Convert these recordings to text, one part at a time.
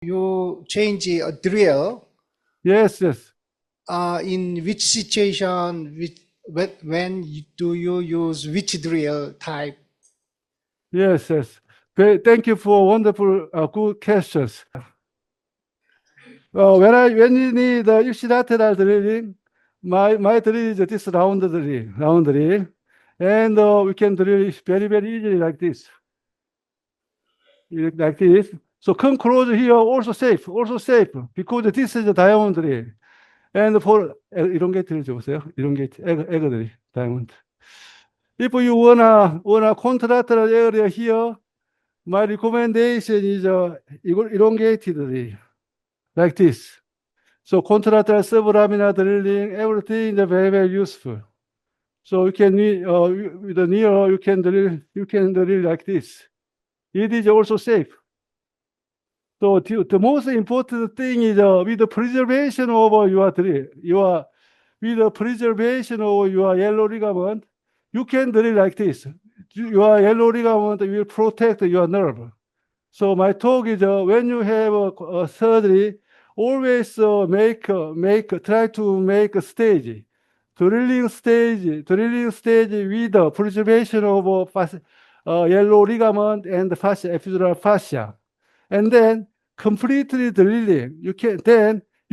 You change a drill. Yes, yes. In which situation, when do you use which drill type? Yes, yes. Thank you for wonderful, good questions. When you need the unilateral drilling, my drill is this round drill, and we can drill very, very easily like this. So come close here, also safe, because this is a diamond drill. And for elongate drill 줘보세요. elongate, egg drill, diamond. If you wanna contralateral area here, my recommendation is elongated drill, like this. So contralateral sublaminar drilling, everything is very, very useful. So you can with the near you can drill like this. It is also safe. So the most important thing is with the preservation of your drill, with the preservation of your yellow ligament, you can drill like this. Your yellow ligament will protect your nerve. So my talk is when you have a surgery, always try to make a stage, drilling stage with the preservation of yellow ligament and fascia, epidural fascia, and then completely drilling. You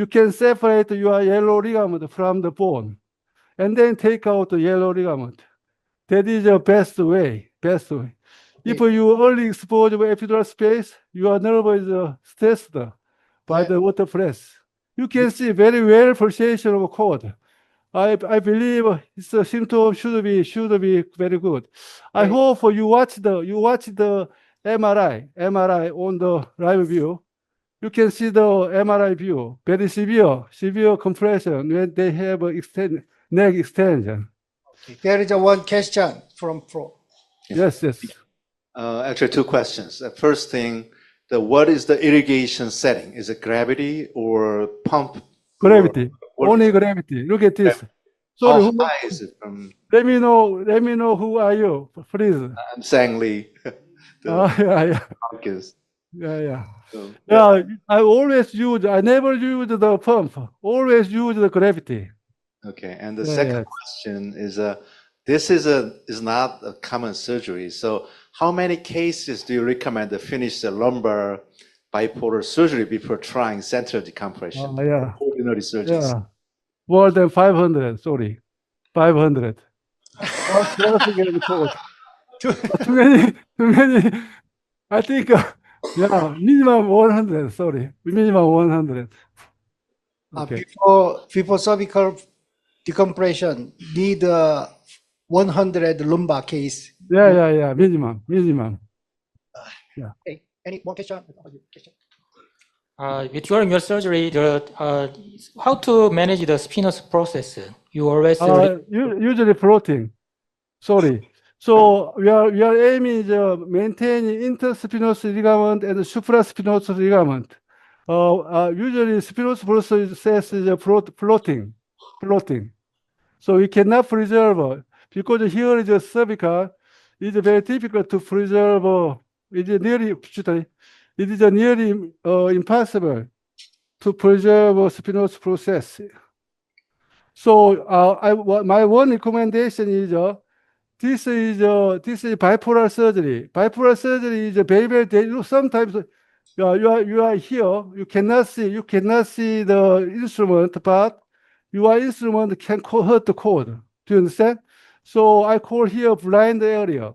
can separate your yellow ligament from the bone, and then take out the yellow ligament. That is the best way. If you only expose the epidural space, your nerve is stressed by the water press. You can see very well pulsation of cord. I believe its symptom should be very good. I hope you watch the MRI on the live view. You can see the MRI view, very severe compression when they have neck extension. Okay. There is one question from Pro. Yes. Actually, two questions. The first thing, what is the irrigation setting? Is it gravity or pump? Gravity. Only gravity. Look at this. Sorry, how high is it from? Let me know who are you, please. I'm Sang Lee. Yeah. So, I never use the pump. Always use the gravity. Okay. And the second question is, this is not a common surgery. So how many cases do you recommend to finish the lumbar bipolar surgery before trying central decompression? Ordinary surgeons. Yeah. More than 500, sorry. 500. Too many. I think, minimum 100, sorry. Minimum 100. Okay. Before cervical decompression, need 100 lumbar case. Yeah, minimum. Yeah. Okay. Any more question? During your surgery, how to manage the spinal process? You always usually floating. Sorry. So we are aiming to maintaining interspinous ligament and supraspinous ligament. Usually spinous process is floating. So we cannot preserve because here is a cervical. It's very difficult to preserve. It is nearly impossible to preserve spinous process. So my one recommendation is this is bipolar surgery. Bipolar surgery is very, very dangerous. Sometimes you are here, you cannot see the instrument, but your instrument can hurt the cord. Do you understand? So I call here blind area.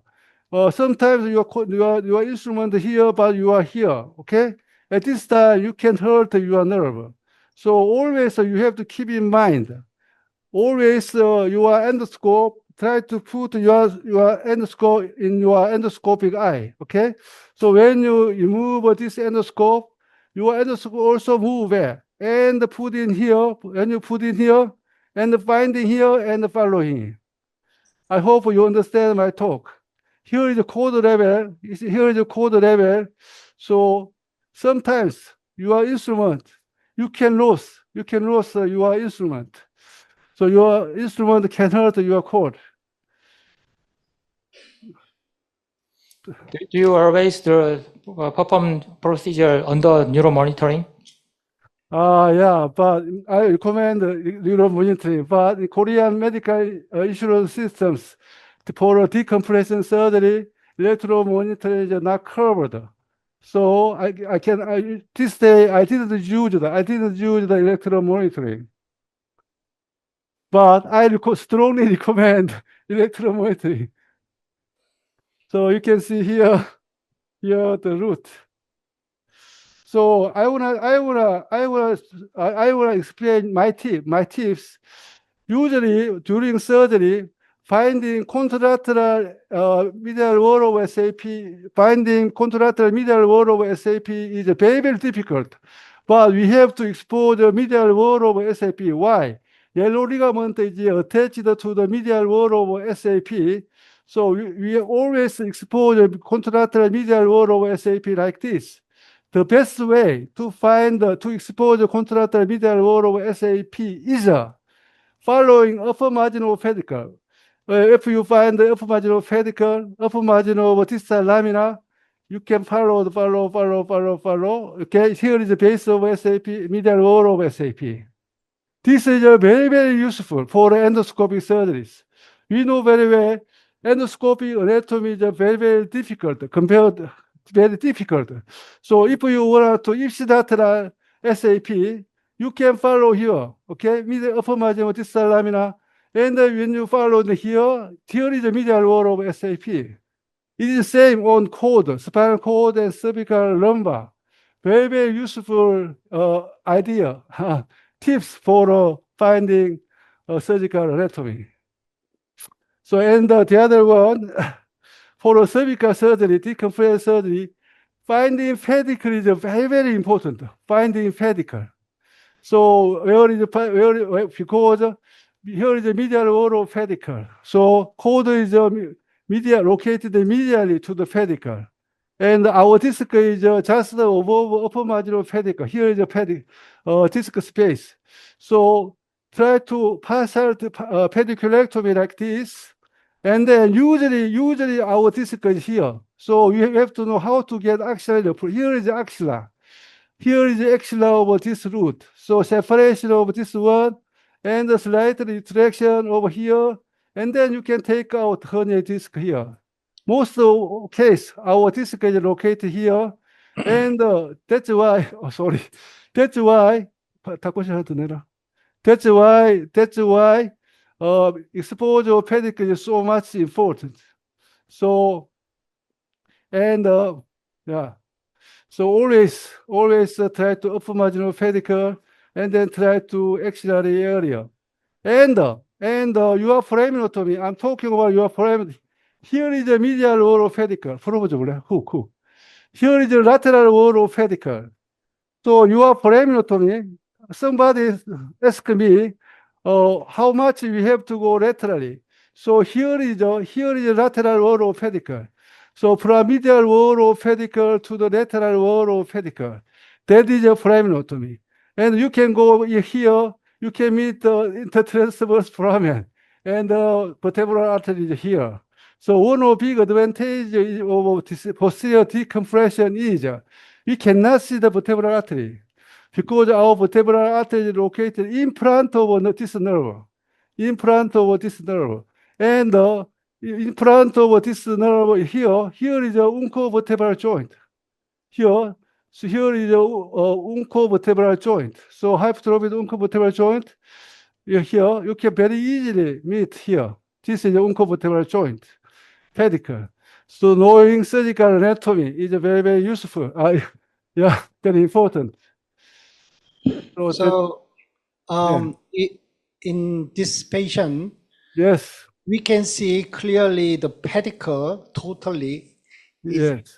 Sometimes your instrument here, but you are here. Okay. At this time, you can hurt your nerve. So always you have to keep in mind. Always your endoscope. Try to put your endoscope in your endoscopic eye. Okay. So when you remove this endoscope, your endoscope also move there and put in here. When you put in here and finding here and following. I hope you understand my talk. Here is the code level. Here is the code level. So sometimes your instrument, you can lose your instrument. So your instrument can hurt your cord. Do you always perform procedure under neuro monitoring? Yeah, but I recommend neuro monitoring. But in Korean medical insurance systems, for decompression surgery, electro monitoring is not covered. So this day I didn't use the electro monitoring. But I strongly recommend electro monitoring. So you can see here the root. So I wanna explain my tips. Usually during surgery, finding contralateral medial wall of SAP, is very, very difficult. But we have to expose the medial wall of SAP. Why? Yellow ligament is attached to the medial wall of SAP. So we always expose the contralateral medial wall of SAP like this. The best way to expose the contralateral medial wall of SAP is following upper marginal pedicle. If you find the upper marginal pedicle, upper marginal distal lamina, you can follow. Okay, here is the base of SAP, medial wall of SAP. This is very, very useful for endoscopic surgeries. We know very well endoscopic anatomy is very, very difficult very difficult. So if you want to ipsilateral SAP, you can follow here, okay? Middle upper marginal distal lamina. And when you follow here is the medial wall of SAP. It is the same on cord, spinal cord and cervical lumbar. Very, very useful idea, tips for finding surgical anatomy. So, and the other one, for cervical surgery, decompression surgery, finding pedicle is very, very important. Finding pedicle. So because here is the medial wall of pedicle. So cord is located medially to the pedicle. And our disc is just above upper marginal pedicle. Here is the disc space. So try to partial pediculectomy like this. And then usually our disc is here. So you have to know how to get axillary. Here is the axilla. Here is the axilla of this root. So separation of this one and a slight retraction over here. And then you can take out hernia disc here. Most of case, our disc is located here. And that's why, that's why exposure of pedicle is so much important. So, and yeah. So always try to upper marginal pedicle and then try to axillary area. And your foraminotomy, I'm talking about your foraminotomy. Here is the medial wall of pedicle. Hook. Here is the lateral wall of pedicle. So your foraminotomy, somebody asked me how much we have to go laterally. So here is the lateral wall of pedicle. So from medial wall of pedicle to the lateral wall of pedicle, that is a foraminotomy. And you can go here, you can meet the intertransverse foramen, and the vertebral artery is here. So one of big advantage of this posterior decompression is we cannot see the vertebral artery because our vertebral artery is located in front of this nerve. In front of this nerve. And in front of this nerve here is a uncovertebral joint. Here, so here is a uncovertebral joint. So hypertrophic uncovertebral joint. Here, you can very easily meet here. This is the uncovertebral joint, pedicle. So knowing surgical anatomy is very, very useful. Yeah, very important. So, in this patient, yes, we can see clearly the pedicle totally. Yes.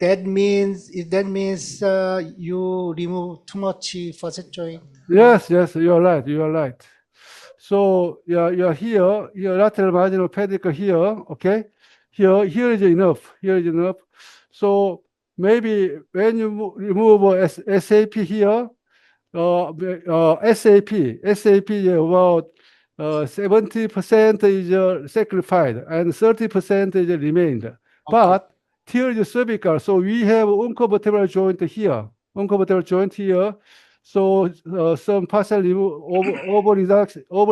That means you remove too much facet joint. Yes, you are right. So you're here, your lateral marginal pedicle here, okay? Here is enough. So maybe when you remove SAP here, SAP is about 70% is sacrificed and 30% is remained. Okay. But till the cervical. So we have uncovertebral joint here, uncovertebral joint here. So some partial over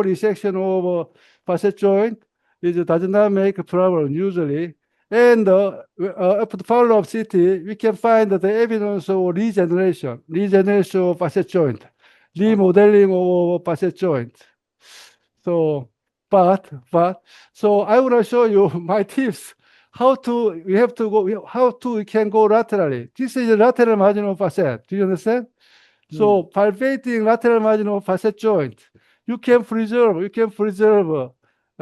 resection of facet joint does not make a problem usually. And after the follow-up CT, we can find the evidence of regeneration of facet joint, remodeling of facet joint. So, so I want to show you my tips. How we can go laterally. This is the lateral marginal facet. Do you understand? So palpating lateral marginal facet joint, you can preserve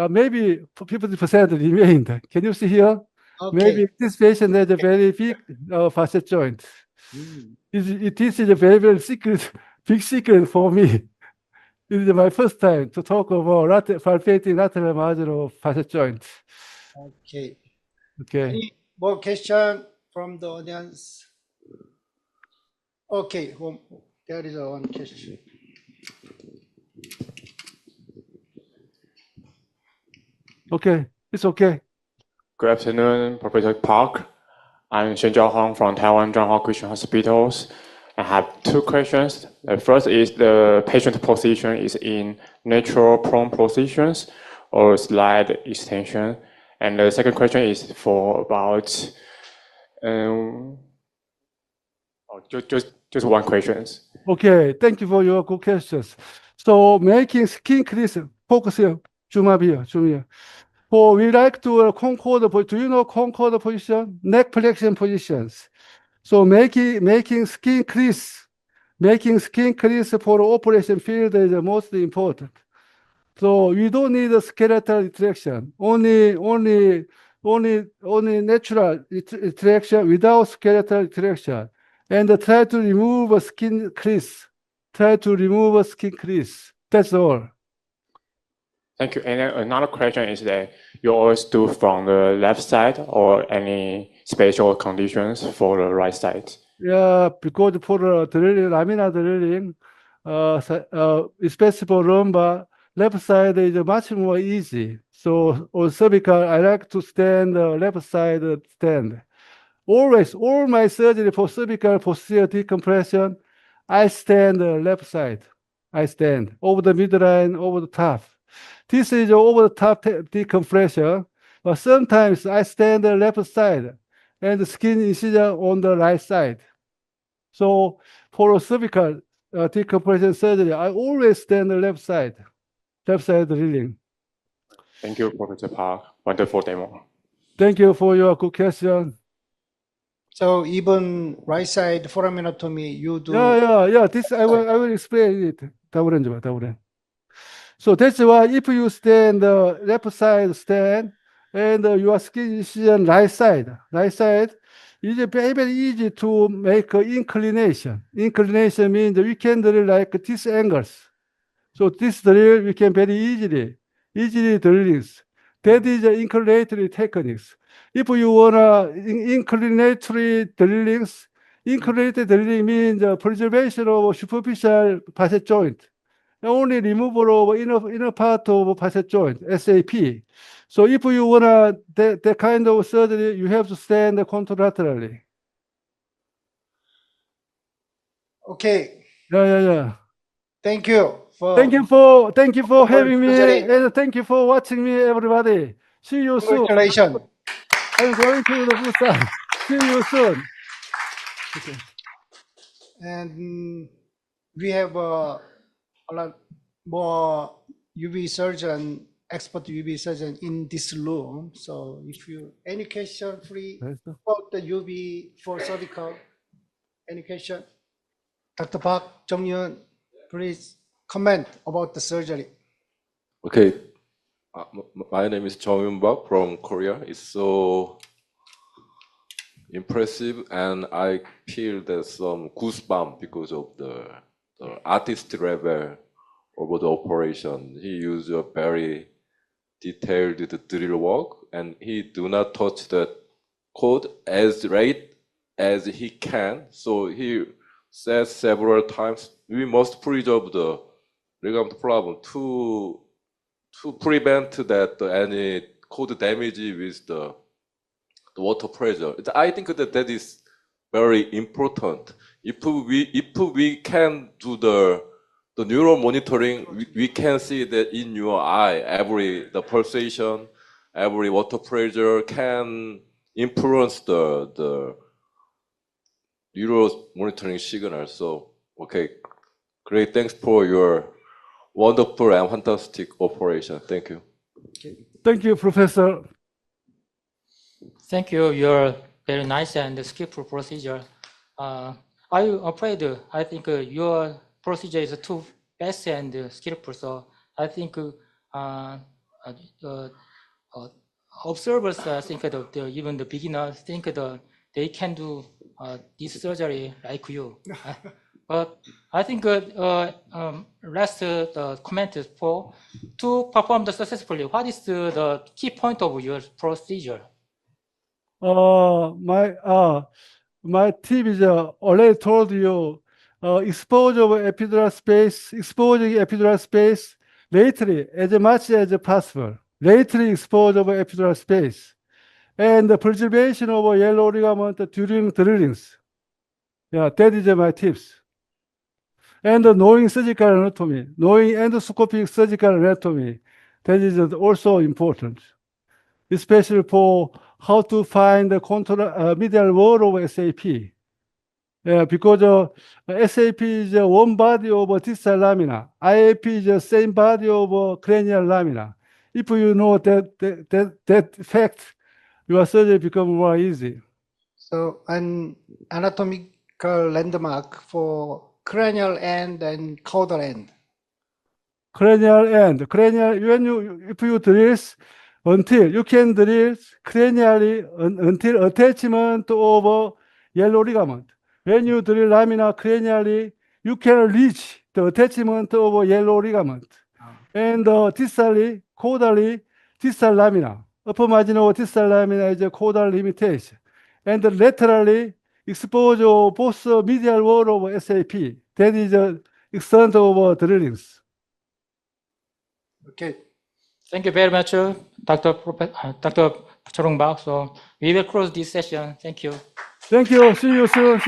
maybe 50% remained. Can you see here? Okay. Maybe this patient has a very big facet joint. This is a very, very big secret for me. This is my first time to talk about palpating lateral marginal facet joint. Okay. Okay. Any more question from the audience? Okay, there is one question. Okay, it's okay. Good afternoon, Professor Park. I'm Shen Jiaohong from Taiwan Zhonghua Christian Hospitals. I have two questions. The first is the patient position is in natural prone positions or slide extension. And the second question is for about just one question. Okay, thank you for your good questions. So making skin crease, focus here, zoom up here, zoom here. We like to concord, do you know concord position? Neck flexion positions. So making skin crease for operation field is the most important. So we don't need a skeletal retraction, only natural retraction without skeletal retraction. And try to remove a skin crease. That's all. Thank you. And another question is that you always do from the left side or any special conditions for the right side? Yeah, because for the drilling, laminar drilling, especially for lumbar, left side is much more easy. So on cervical, I like to stand left side stand. Always, all my surgery for cervical posterior decompression, I stand left side. I stand over the midline, over the top. This is over the top decompression, but sometimes I stand the left side and the skin incision on the right side. So for a cervical decompression surgery, I always stand the left side drilling. Thank you, Professor Park. Wonderful demo. Thank you for your good question. So even right side foraminotomy, you do. Yeah. This I will explain it. So that's why if you stand the left side stand and your skin incision right side, it's very, very easy to make inclination. Inclination means we can drill like these angles. So this drill we can very easily drillings. That is the inclinatory techniques. If you wanna inclinatory drillings, inclinatory drilling means preservation of superficial facet joint. Only removal of inner part of facet joint, SAP. So if you wanna that kind of surgery, you have to stand contralaterally. Okay. Yeah. Thank you for having me, surgery. and thank you for watching me, everybody. See you soon. Congratulations. I'm going to the Busan. See you soon. Okay. And we have a lot more expert UV surgeon in this room. So if you any question free about the UV for cervical, any question? Dr. Park, Jong-Yun, please comment about the surgery. Okay, my name is Jong-Yun Park from Korea. It's so impressive, and I feel there's some goosebumps because of the artist level over the operation. He used a very detailed drill work, and he do not touch the code as right as he can. So he said several times, we must preserve the ligament problem to prevent that any code damage with the the water pressure. I think that is very important. If we can do the neural monitoring, we can see that in your eye, the pulsation, every water pressure can influence the neural monitoring signal. So, okay, great. Thanks for your wonderful and fantastic operation. Thank you. Thank you, Professor. Thank you. Your very nice and skillful procedure. I'm afraid I think your procedure is too fast and skillful. So I think observers think that even the beginners think that they can do this surgery like you. But I think last comment is to perform the successfully. What is the key point of your procedure? My tip is already told you, exposure of epidural space, exposing epidural space lately as much as possible. Lately exposure of epidural space, and the preservation of yellow ligament during drillings. Yeah, that is my tips. And knowing surgical anatomy, knowing endoscopic surgical anatomy, that is also important, especially for how to find the medial wall of SAP. Because SAP is one body of distal lamina. IAP is the same body of cranial lamina. If you know that fact, your surgery becomes more easy. So an anatomical landmark for cranial end and caudal end. Cranial end, if you drill until you can drill cranially until attachment of yellow ligament. When you drill lamina cranially, you can reach the attachment of yellow ligament. And distally, caudally, distal lamina. Upper marginal distal lamina is a caudal limitation. And laterally, exposure of both medial wall of SAP. That is the extent of drillings. Okay. Thank you very much, Dr. Cheol. So we will close this session. Thank you. Thank you. See you soon.